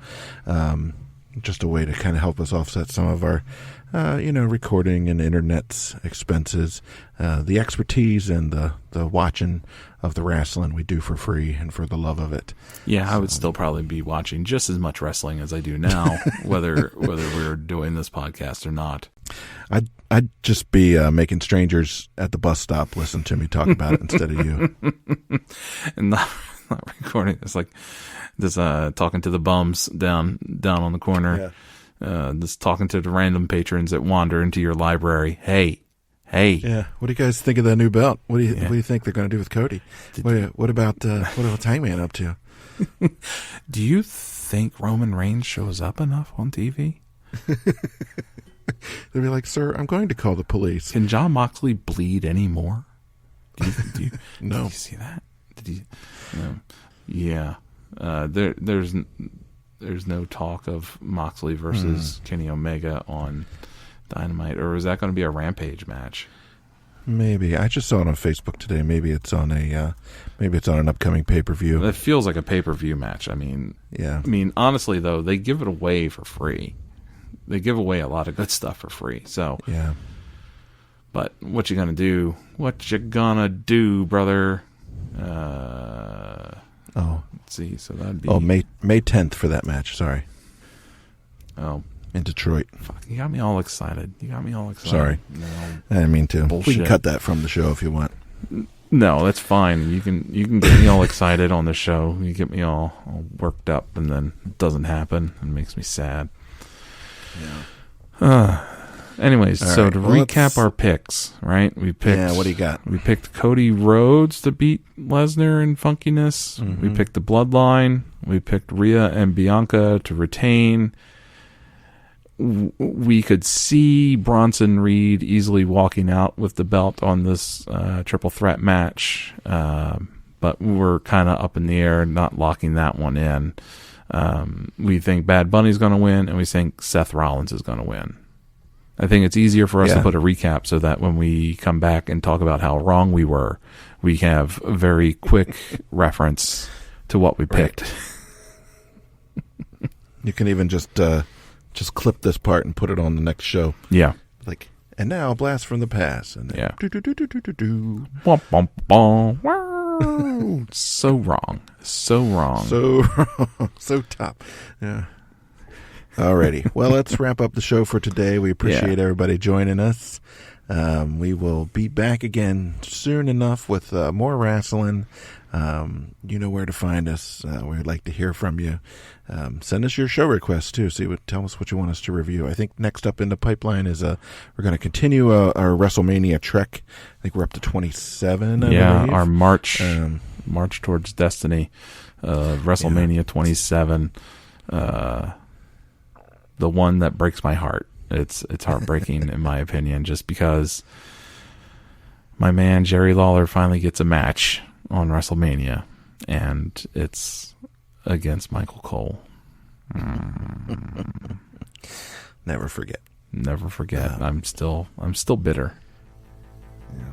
Speaker 1: Just a way to kind of help us offset some of our, recording and internet expenses. The expertise and the watching of the wrestling we do for free and for the love of it.
Speaker 2: Yeah, I would still probably be watching just as much wrestling as I do now, whether we're doing this podcast or not.
Speaker 1: I'd just be making strangers at the bus stop listen to me talk about it instead of you.
Speaker 2: And not recording. It's like just talking to the bums down on the corner. Yeah. Just talking to the random patrons that wander into your library. Hey.
Speaker 1: Yeah. What do you guys think of that new belt? What do you think they're going to do with Cody? What about Hangman up to?
Speaker 2: Do you think Roman Reigns shows up enough on TV?
Speaker 1: They'll be like, "Sir, I'm going to call the police."
Speaker 2: Can Jon Moxley bleed anymore? Do you
Speaker 1: no.
Speaker 2: Did you see that? Did you? No. Yeah. There's no talk of Moxley versus Kenny Omega on Dynamite, or is that going to be a Rampage match?
Speaker 1: Maybe. I just saw it on Facebook today. Maybe it's on an upcoming pay-per-view.
Speaker 2: It feels like a pay-per-view match. I mean,
Speaker 1: yeah.
Speaker 2: I mean, honestly though, they give it away for free. They give away a lot of good stuff for free. So
Speaker 1: yeah.
Speaker 2: But what you gonna do? What you gonna do, brother?
Speaker 1: Let's
Speaker 2: see. So that'd be
Speaker 1: May 10th for that match. Sorry.
Speaker 2: Oh,
Speaker 1: in Detroit.
Speaker 2: fuck! You got me all excited.
Speaker 1: Sorry.
Speaker 2: No,
Speaker 1: I didn't mean to.
Speaker 2: Bullshit.
Speaker 1: We can cut that from the show if you want.
Speaker 2: no, that's fine. You can get me all excited on the show. You get me all worked up, and then it doesn't happen. It makes me sad.
Speaker 1: Yeah.
Speaker 2: Anyways,
Speaker 1: All
Speaker 2: so
Speaker 1: right,
Speaker 2: to
Speaker 1: well,
Speaker 2: recap our picks, right? We picked.
Speaker 1: Yeah, what do you got?
Speaker 2: We picked Cody Rhodes to beat Lesnar in funkiness.
Speaker 1: Mm-hmm.
Speaker 2: We picked the Bloodline. We picked Rhea and Bianca to retain. We could see Bronson Reed easily walking out with the belt on this triple threat match, but we're kind of up in the air, not locking that one in. We think Bad Bunny's going to win, and we think Seth Rollins is going to win. I think it's easier for us to put a recap so that when we come back and talk about how wrong we were, we have a very quick reference to what we picked.
Speaker 1: Right. You can even just clip this part and put it on the next show.
Speaker 2: Yeah.
Speaker 1: Like, and now Blast from the Past. And then
Speaker 2: Do. Bum, bum, bum. Wow. So wrong. So wrong.
Speaker 1: So wrong. So top. Yeah. Alrighty. Well, let's wrap up the show for today. We appreciate everybody joining us. We will be back again soon enough with more wrestling. You know where to find us. We'd like to hear from you. Send us your show requests too. Tell us what you want us to review. I think next up in the pipeline is we're going to continue our WrestleMania trek. I think we're up to 27. I believe.
Speaker 2: Our march towards destiny. WrestleMania 27. The one that breaks my heart. It's heartbreaking in my opinion, just because my man Jerry Lawler finally gets a match on WrestleMania, and it's against Michael Cole.
Speaker 1: Never forget.
Speaker 2: I'm still bitter.
Speaker 1: Yeah.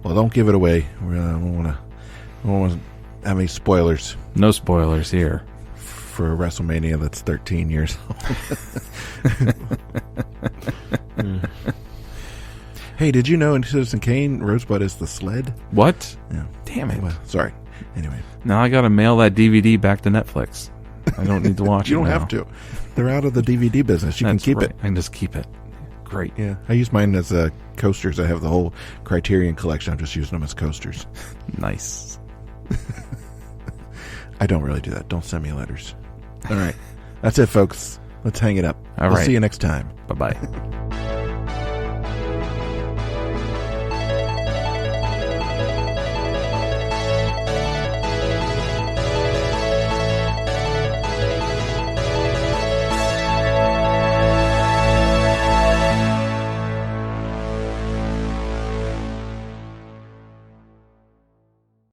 Speaker 1: Well, don't give it away. We don't want to have any spoilers.
Speaker 2: No spoilers here.
Speaker 1: For a WrestleMania that's 13 years old. Hey, did you know in Citizen Kane, Rosebud is the sled?
Speaker 2: What?
Speaker 1: Yeah.
Speaker 2: Damn it.
Speaker 1: Well, sorry. Anyway.
Speaker 2: Now I got to mail that DVD back to Netflix. I don't need to watch it.
Speaker 1: You don't
Speaker 2: now.
Speaker 1: have to. They're out of the DVD business. You can keep it.
Speaker 2: I can just keep it. Great.
Speaker 1: Yeah. I use mine as coasters. I have the whole Criterion collection. I'm just using them as coasters.
Speaker 2: Nice.
Speaker 1: I don't really do that. Don't send me letters. All right. That's it, folks. Let's hang it up.
Speaker 2: All
Speaker 1: we'll
Speaker 2: right.
Speaker 1: see you next time.
Speaker 2: Bye-bye.